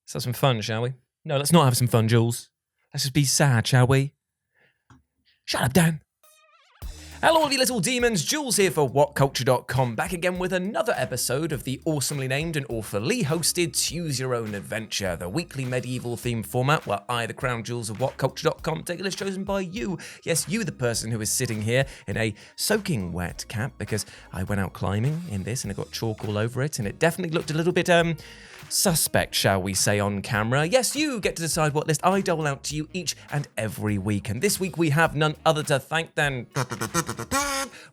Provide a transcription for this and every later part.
Let's have some fun, shall we? No, let's not have some fun, Jules. Let's just be sad, shall we? Shut up, Dan. Hello, all you little demons. Jules here for WhatCulture.com, back again with another episode of the awesomely named and awfully hosted Choose Your Own Adventure, the weekly medieval-themed format where I, the crown Jules of WhatCulture.com, take a list chosen by you. Yes, you, the person who is sitting here in a soaking wet cap, because I went out climbing in this and it got chalk all over it, and it definitely looked a little bit, suspect, shall we say, on camera. Yes, you get to decide what list I dole out to you each and every week. And this week we have none other to thank than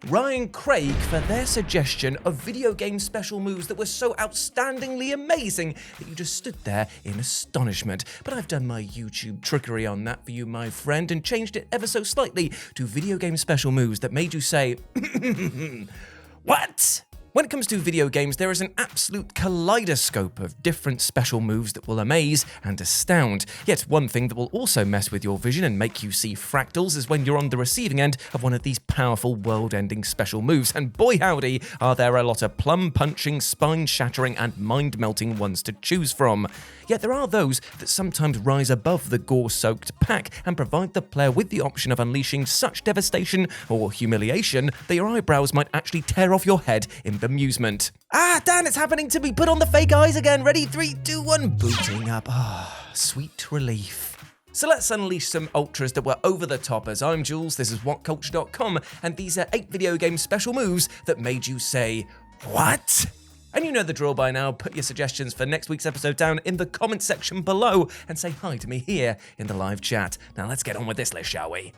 Ryan Craig for their suggestion of video game special moves that were so outstandingly amazing that you just stood there in astonishment. But I've done my YouTube trickery on that for you, my friend, and changed it ever so slightly to video game special moves that made you say, what? When it comes to video games, there is an absolute kaleidoscope of different special moves that will amaze and astound. Yet one thing that will also mess with your vision and make you see fractals is when you're on the receiving end of one of these powerful world-ending special moves, and boy howdy are there a lot of plum-punching, spine-shattering and mind-melting ones to choose from. Yet there are those that sometimes rise above the gore-soaked pack and provide the player with the option of unleashing such devastation or humiliation that your eyebrows might actually tear off your head in bemusement. Ah, Dan, it's happening to me. Put on the fake eyes again. Ready? 3, 2, 1. Booting up. Ah, sweet relief. So let's unleash some ultras that were over the top. As I'm Jules, this is WhatCulture.com, and these are 8 video game special moves that made you say, what? And you know the drill by now. Put your suggestions for next week's episode down in the comment section below and say hi to me here in the live chat. Now let's get on with this list, shall we?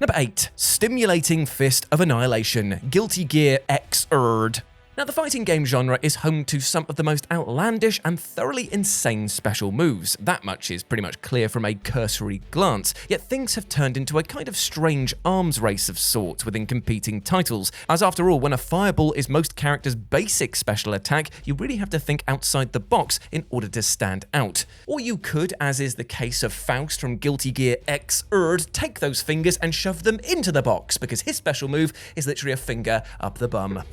Number 8, Stimulating Fist of Annihilation, Guilty Gear Xrd. Now, the fighting game genre is home to some of the most outlandish and thoroughly insane special moves. That much is pretty much clear from a cursory glance, yet things have turned into a kind of strange arms race of sorts within competing titles, as after all, when a fireball is most characters' basic special attack, you really have to think outside the box in order to stand out. Or you could, as is the case of Faust from Guilty Gear Xrd, take those fingers and shove them into the box, because his special move is literally a finger up the bum.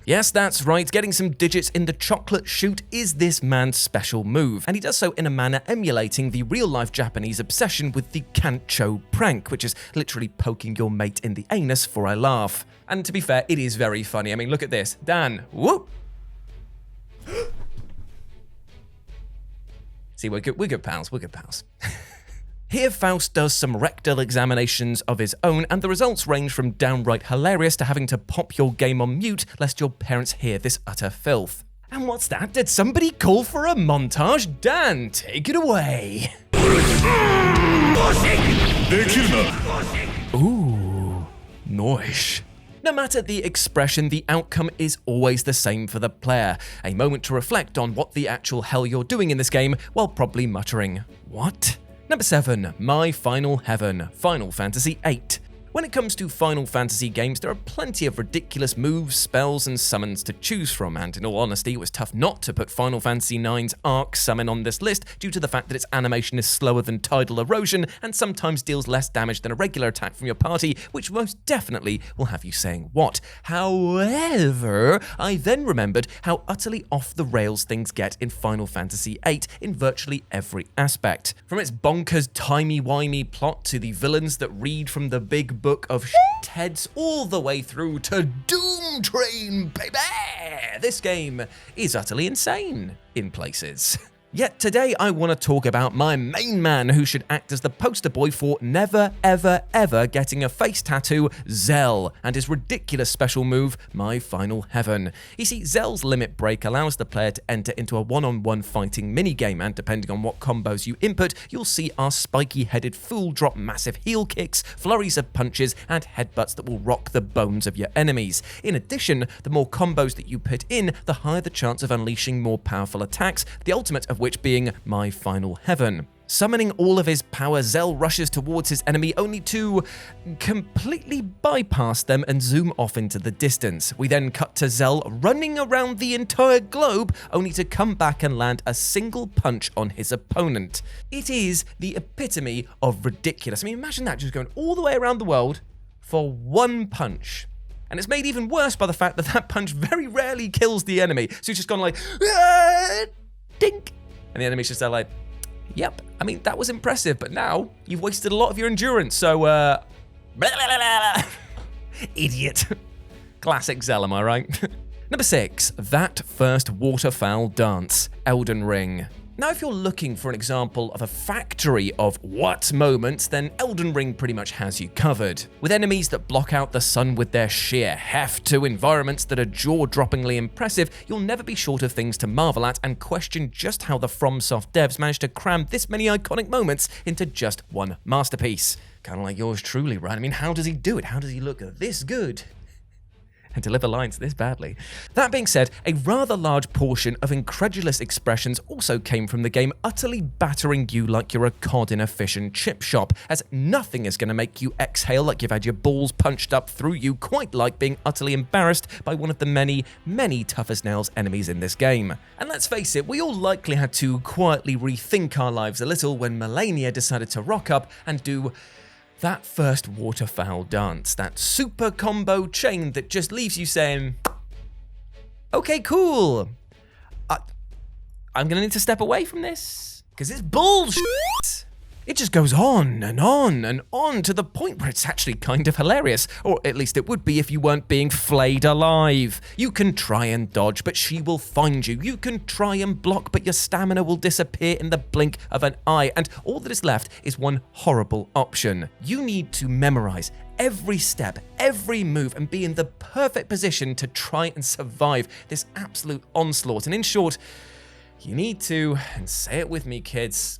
Yes, that's right, getting some digits in the chocolate chute is this man's special move, and he does so in a manner emulating the real-life Japanese obsession with the kancho prank, which is literally poking your mate in the anus for a laugh. And to be fair, it is very funny. I mean, look at this. Dan, whoop! See, we're good pals, we're good pals. Here, Faust does some rectal examinations of his own, and the results range from downright hilarious to having to pop your game on mute lest your parents hear this utter filth. And what's that? Did somebody call for a montage? Dan, take it away. Ooh, nice. No matter the expression, the outcome is always the same for the player. A moment to reflect on what the actual hell you're doing in this game while probably muttering, what? Number 7, My Final Heaven, Final Fantasy VIII. When it comes to Final Fantasy games, there are plenty of ridiculous moves, spells, and summons to choose from, and in all honesty, it was tough not to put Final Fantasy IX's Arc Summon on this list due to the fact that its animation is slower than tidal erosion and sometimes deals less damage than a regular attack from your party, which most definitely will have you saying what. However, I then remembered how utterly off the rails things get in Final Fantasy VIII in virtually every aspect. From its bonkers timey-wimey plot to the villains that read from the big book of heads all the way through to Doom Train, baby! This game is utterly insane in places. Yet today I want to talk about my main man who should act as the poster boy for never ever ever getting a face tattoo, Zell, and his ridiculous special move, My Final Heaven. You see, Zell's limit break allows the player to enter into a one-on-one fighting minigame, and depending on what combos you input, you'll see our spiky-headed fool drop massive heel kicks, flurries of punches, and headbutts that will rock the bones of your enemies. In addition, the more combos that you put in, the higher the chance of unleashing more powerful attacks, the ultimate of which being My Final Heaven. Summoning all of his power, Zell rushes towards his enemy only to completely bypass them and zoom off into the distance. We then cut to Zell running around the entire globe only to come back and land a single punch on his opponent. It is the epitome of ridiculous. I mean, imagine that, just going all the way around the world for one punch. And it's made even worse by the fact that that punch very rarely kills the enemy. So he's just gone like, "Ah, dink." And the enemy's just there like, yep. I mean, that was impressive, but now you've wasted a lot of your endurance. So, blah, blah, blah, blah. Idiot. Classic Zell, am I right? Number 6, that first waterfowl dance, Elden Ring. Now, if you're looking for an example of a factory of what moments, then Elden Ring pretty much has you covered. With enemies that block out the sun with their sheer heft to environments that are jaw-droppingly impressive, you'll never be short of things to marvel at and question just how the FromSoft devs managed to cram this many iconic moments into just one masterpiece. Kind of like yours truly, right? I mean, how does he do it? How does he look this good? And deliver lines this badly. That being said, a rather large portion of incredulous expressions also came from the game utterly battering you like you're a cod in a fish and chip shop, as nothing is going to make you exhale like you've had your balls punched up through you, quite like being utterly embarrassed by one of the many, many tough as nails enemies in this game. And let's face it, we all likely had to quietly rethink our lives a little when Melania decided to rock up and do that first waterfowl dance, that super combo chain that just leaves you saying, okay, cool. I'm gonna need to step away from this, because it's bullshit. It just goes on and on and on to the point where it's actually kind of hilarious, or at least it would be if you weren't being flayed alive. You can try and dodge, but she will find you. You can try and block, but your stamina will disappear in the blink of an eye, and all that is left is one horrible option. You need to memorize every step, every move, and be in the perfect position to try and survive this absolute onslaught. And in short, you need to, and say it with me, kids,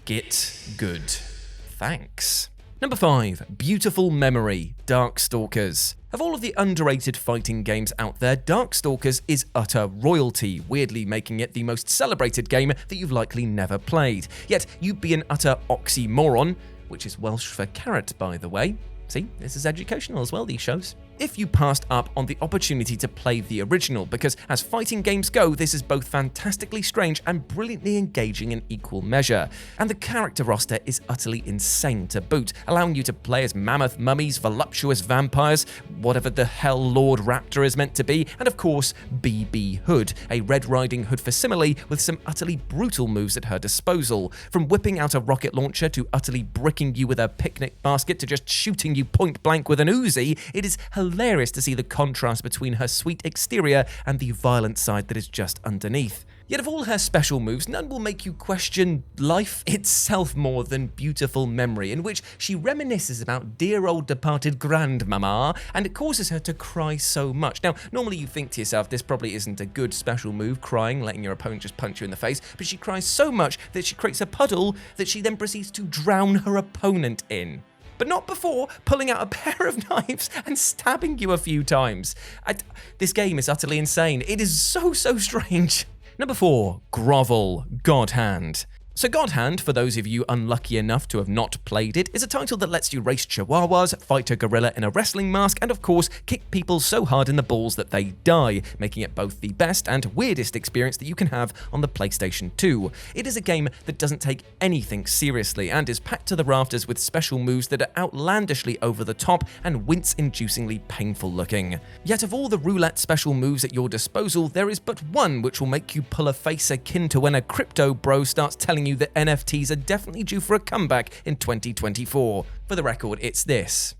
get good. Thanks. Number 5, beautiful memory, Darkstalkers. Of all of the underrated fighting games out there, Darkstalkers is utter royalty, weirdly making it the most celebrated game that you've likely never played. Yet, you'd be an utter oxymoron, which is Welsh for carrot, by the way. See, this is educational as well, these shows. If you passed up on the opportunity to play the original, because as fighting games go, this is both fantastically strange and brilliantly engaging in equal measure. And the character roster is utterly insane to boot, allowing you to play as mammoth mummies, voluptuous vampires, whatever the hell Lord Raptor is meant to be, and of course, BB Hood, a Red Riding Hood facsimile with some utterly brutal moves at her disposal. From whipping out a rocket launcher to utterly bricking you with a picnic basket to just shooting you point blank with an Uzi, it is hilarious to see the contrast between her sweet exterior and the violent side that is just underneath. Yet of all her special moves, none will make you question life itself more than beautiful memory, in which she reminisces about dear old departed grandmama, and it causes her to cry so much. Now, normally you think to yourself, this probably isn't a good special move, crying, letting your opponent just punch you in the face, but she cries so much that she creates a puddle that she then proceeds to drown her opponent in. But not before pulling out a pair of knives and stabbing you a few times. This game is utterly insane. It is so strange. Number 4, Grovel, God Hand. So God Hand, for those of you unlucky enough to have not played it, is a title that lets you race chihuahuas, fight a gorilla in a wrestling mask, and of course, kick people so hard in the balls that they die, making it both the best and weirdest experience that you can have on the PlayStation 2. It is a game that doesn't take anything seriously and is packed to the rafters with special moves that are outlandishly over the top and wince-inducingly painful looking. Yet of all the roulette special moves at your disposal, there is but one which will make you pull a face akin to when a crypto bro starts telling you that NFTs are definitely due for a comeback in 2024. For the record, it's this.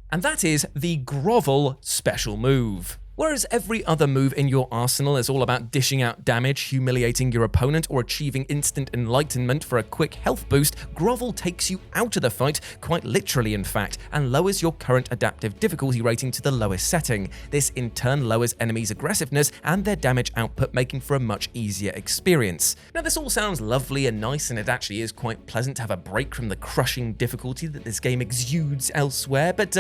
And that is the Grovel special move. Whereas every other move in your arsenal is all about dishing out damage, humiliating your opponent, or achieving instant enlightenment for a quick health boost, Grovel takes you out of the fight, quite literally in fact, and lowers your current adaptive difficulty rating to the lowest setting. This in turn lowers enemies' aggressiveness and their damage output, making for a much easier experience. Now this all sounds lovely and nice, and it actually is quite pleasant to have a break from the crushing difficulty that this game exudes elsewhere, but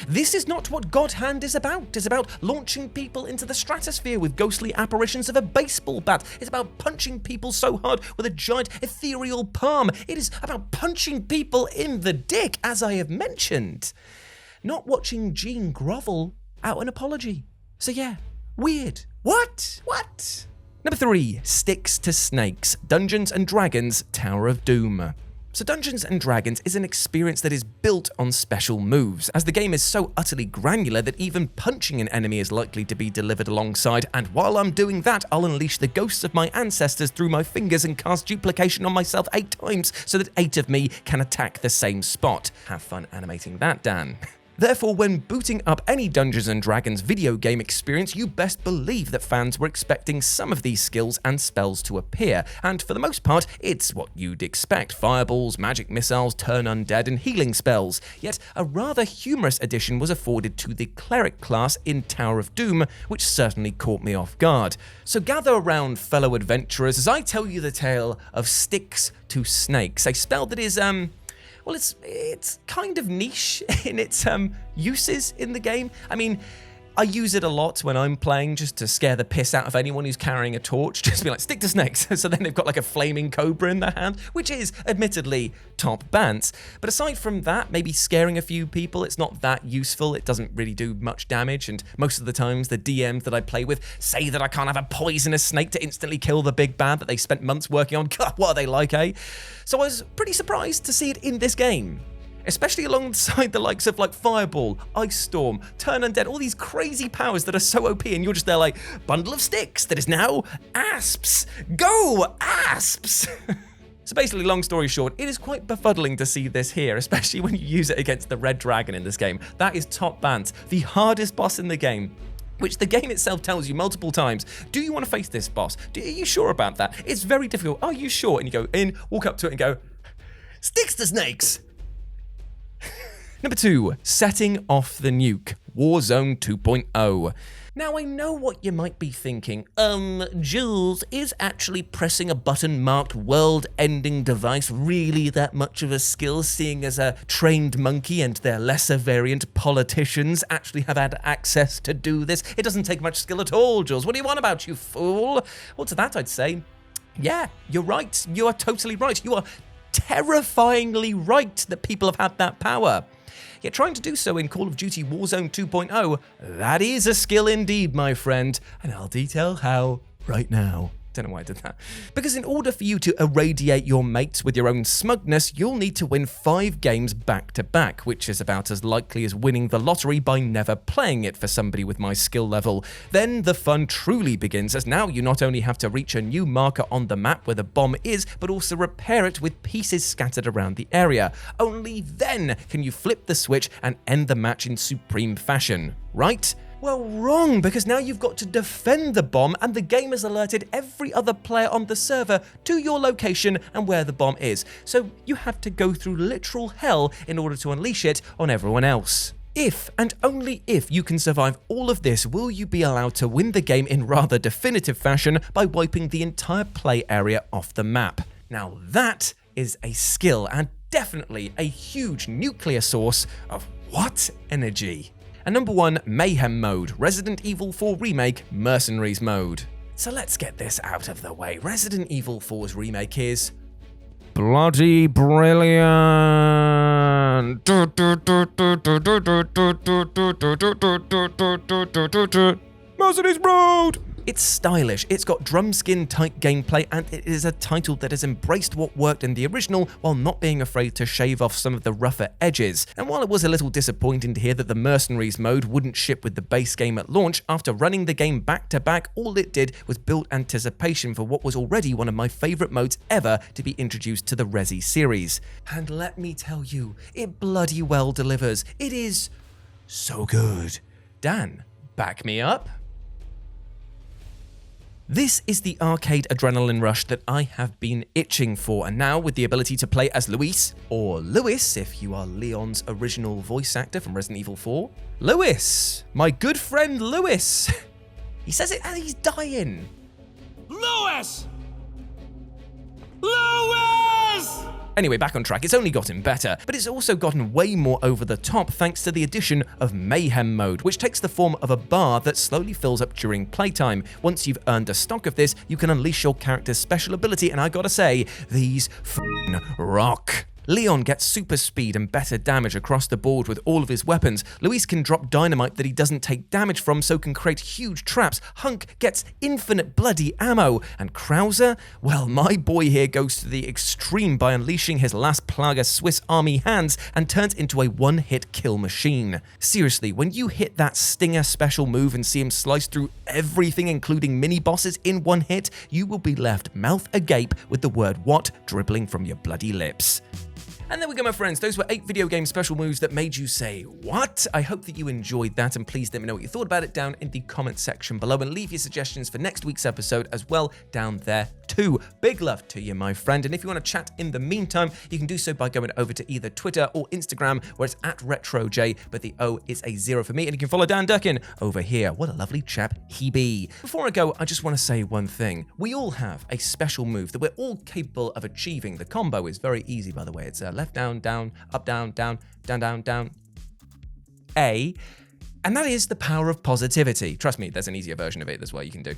this is not what God Hand is about. It's about launching people into the stratosphere with ghostly apparitions of a baseball bat. It's about punching people so hard with a giant ethereal palm. It is about punching people in the dick, as I have mentioned. Not watching Gene grovel out an apology. So yeah, weird. What? Number 3, Sticks to Snakes, Dungeons & Dragons, Tower of Doom. So Dungeons & Dragons is an experience that is built on special moves, as the game is so utterly granular that even punching an enemy is likely to be delivered alongside, and while I'm doing that, I'll unleash the ghosts of my ancestors through my fingers and cast duplication on myself 8 times so that 8 of me can attack the same spot. Have fun animating that, Dan. Therefore, when booting up any Dungeons & Dragons video game experience, you best believe that fans were expecting some of these skills and spells to appear, and for the most part, it's what you'd expect: fireballs, magic missiles, turn undead, and healing spells. Yet, a rather humorous addition was afforded to the cleric class in Tower of Doom, which certainly caught me off guard. So gather around, fellow adventurers, as I tell you the tale of Sticks to Snakes, a spell that is, well, it's kind of niche in its uses in the game. I mean, I use it a lot when I'm playing just to scare the piss out of anyone who's carrying a torch. Just be like, stick to snakes. So then they've got like a flaming cobra in their hand, which is admittedly top bants. But aside from that, maybe scaring a few people, it's not that useful. It doesn't really do much damage. And most of the times the DMs that I play with say that I can't have a poisonous snake to instantly kill the big bad that they spent months working on. God, what are they like, eh? So I was pretty surprised to see it in this game, especially alongside the likes of like Fireball, Ice Storm, Turn Undead, all these crazy powers that are so OP, and you're just there like, bundle of sticks that is now asps. Go, asps! So basically, long story short, it is quite befuddling to see this here, especially when you use it against the Red Dragon in this game. That is top bant, the hardest boss in the game, which the game itself tells you multiple times. Do you want to face this boss? Are you sure about that? It's very difficult. Are you sure? And you go in, walk up to it and go, sticks to snakes! Number 2, setting off the nuke, Warzone 2.0. Now, I know what you might be thinking. Jules, is actually pressing a button marked world-ending device really that much of a skill, seeing as a trained monkey and their lesser variant politicians actually have had access to do this? It doesn't take much skill at all, Jules. What do you want about, you fool? Well, to that I'd say, yeah, you're right. You are totally right. You are terrifyingly right that people have had that power. Yet trying to do so in Call of Duty Warzone 2.0, that is a skill indeed, my friend, and I'll detail how right now. Don't know why I did that. Because in order for you to irradiate your mates with your own smugness, you'll need to win 5 games back to back, which is about as likely as winning the lottery by never playing it for somebody with my skill level. Then the fun truly begins, as now you not only have to reach a new marker on the map where the bomb is, but also repair it with pieces scattered around the area. Only then can you flip the switch and end the match in supreme fashion, right? Well, wrong, because now you've got to defend the bomb, and the game has alerted every other player on the server to your location and where the bomb is. So you have to go through literal hell in order to unleash it on everyone else. If, and only if, you can survive all of this, will you be allowed to win the game in rather definitive fashion by wiping the entire play area off the map. Now that is a skill, and definitely a huge nuclear source of what energy. And number 1, Mayhem mode, Resident Evil 4 Remake, Mercenaries mode. So let's get this out of the way. Resident Evil 4's remake is bloody brilliant. Mercenaries mode! It's stylish, it's got drum-skin-tight gameplay, and it is a title that has embraced what worked in the original while not being afraid to shave off some of the rougher edges. And while it was a little disappointing to hear that the Mercenaries mode wouldn't ship with the base game at launch, after running the game back-to-back, all it did was build anticipation for what was already one of my favourite modes ever to be introduced to the Resi series. And let me tell you, it bloody well delivers. It is so good. Dan, back me up. This is the arcade adrenaline rush that I have been itching for, and now with the ability to play as Luis, or Lewis if you are Leon's original voice actor from Resident Evil 4. Lewis! My good friend Lewis! He says it as he's dying. Lewis! Lewis! Anyway, back on track. It's only gotten better, but it's also gotten way more over the top thanks to the addition of Mayhem mode, which takes the form of a bar that slowly fills up during playtime. Once you've earned a stock of this, you can unleash your character's special ability, and I gotta say, these f***ing rock. Leon gets super speed and better damage across the board with all of his weapons. Luis can drop dynamite that he doesn't take damage from, so can create huge traps. Hunk gets infinite bloody ammo. And Krauser? Well, my boy here goes to the extreme by unleashing his last Plaga Swiss Army hands and turns into a one-hit kill machine. Seriously, when you hit that Stinger special move and see him slice through everything including mini-bosses in one hit, you will be left mouth agape with the word "what" dribbling from your bloody lips. And there we go, my friends. Those were 8 video game special moves that made you say, what? I hope that you enjoyed that, and please let me know what you thought about it down in the comment section below, and leave your suggestions for next week's episode as well down there too. Big love to you, my friend. And if you want to chat in the meantime, you can do so by going over to either Twitter or Instagram, where it's @RetroJ, but the O is a 0 for me. And you can follow Dan Durkin over here. What a lovely chap he be. Before I go, I just want to say one thing. We all have a special move that we're all capable of achieving. The combo is very easy, by the way. It's left, down, down, up, down, down, down, down, down, A. And that is the power of positivity. Trust me, there's an easier version of it as well you can do.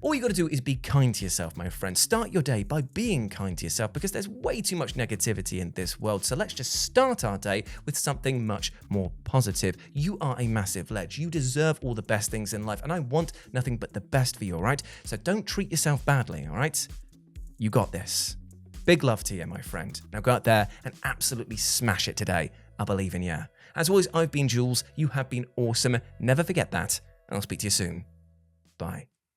All you got to do is be kind to yourself, my friend. Start your day by being kind to yourself, because there's way too much negativity in this world. So let's just start our day with something much more positive. You are a massive ledge. You deserve all the best things in life, and I want nothing but the best for you, all right? So don't treat yourself badly, all right? You got this. Big love to you, my friend. Now go out there and absolutely smash it today. I believe in you. As always, I've been Jules. You have been awesome. Never forget that. And I'll speak to you soon. Bye.